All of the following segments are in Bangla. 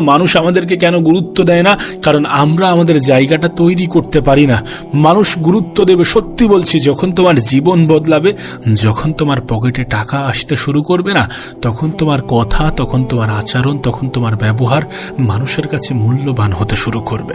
মানুষ আমাদেরকে কেন গুরুত্ব দেয় না? কারণ আমরা আমাদের জায়গাটা তৈরি করতে পারি না। মানুষ গুরুত্ব দেবে, সত্যি বলছি, যখন তোমার জীবন বদলাবে, যখন তোমার পকেটে টাকা আসতে শুরু করবে না, তখন তোমার কথা, তখন তোমার আচরণ, তখন তোমার ব্যবহার মানুষের কাছে মূল্যবান হতে শুরু করবে।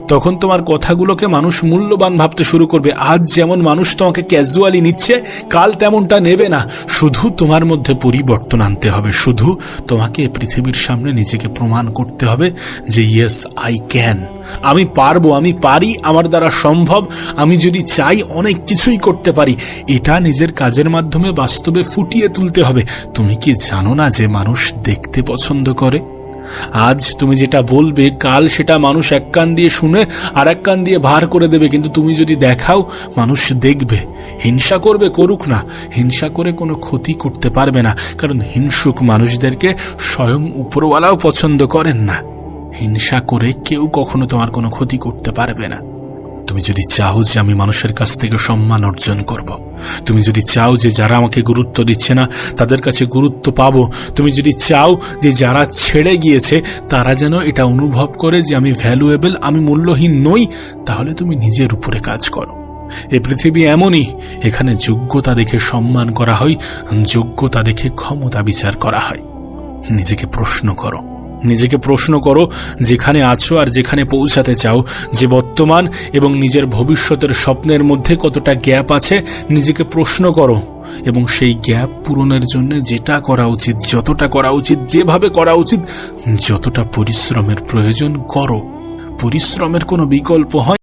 তখন তোমার কথাগুলোকে মানুষ মূল্যবান ভাবতে শুরু করবে। আজ যেমন মানুষ তোমাকে ক্যাজুয়ালি নিচ্ছে, কাল তেমনটা নেবে না। শুধু তোমার মধ্যে পরিবর্তন আনতে হবে, শুধু তোমাকে পৃথিবীর সামনে নিজেকে প্রমাণ করতে হবে যে ইয়েস আই ক্যান, আমি পারবো, আমি পারি, আমার দ্বারা সম্ভব, আমি যদি চাই অনেক কিছুই করতে পারি। এটা নিজের কাজের মাধ্যমে বাস্তবে ফুটিয়ে তুলতে হবে। তুমি কি জানো না যে মানুষ দেখতে পছন্দ করে? আজ তুমি যেটা বলবে, কাল সেটা মানুষ এক কান দিয়ে শুনে আর এক কান দিয়ে ভার করে দেবে। কিন্তু তুমি যদি দেখাও, মানুষ দেখবে। হিংসা করবে, করুক না, হিংসা করে কোনো ক্ষতি করতে পারবে না। কারণ হিংসুক মানুষদেরকে স্বয়ং উপরওয়ালাও পছন্দ করেন না। হিংসা করে কেউ কখনো তোমার কোনো ক্ষতি করতে পারবে না। তুমি যদি চাও যে আমি মানুষের কাছ থেকে সম্মান অর্জন করব, তুমি যদি চাও যে যারা আমাকে গুরুত্ব দিচ্ছে না তাদের কাছে গুরুত্ব পাবো, তুমি যদি চাও যে যারা ছেড়ে গিয়েছে তারা যেন এটা অনুভব করে যে আমি ভ্যালুয়েবল, আমি মূল্যহীন নই, তাহলে তুমি নিজের উপরে কাজ করো। এই পৃথিবী এমনই, এখানে যোগ্যতা দেখে সম্মান করা হয়, যোগ্যতা দেখে ক্ষমতা বিচার করা হয়। নিজেকে প্রশ্ন করো, নিজেকে প্রশ্ন করো যেখানে আছো আর যেখানে পৌঁছাতে চাও, যে বর্তমান এবং নিজের ভবিষ্যতের স্বপ্নের মধ্যে কতটা গ্যাপ আছে, নিজেকে প্রশ্ন করো এবং সেই গ্যাপ পূরণের জন্য যেটা করা উচিত, যতটা করা উচিত, যেভাবে করা উচিত, যতটা পরিশ্রমের প্রয়োজন করো। পরিশ্রমের কোনো বিকল্প হয়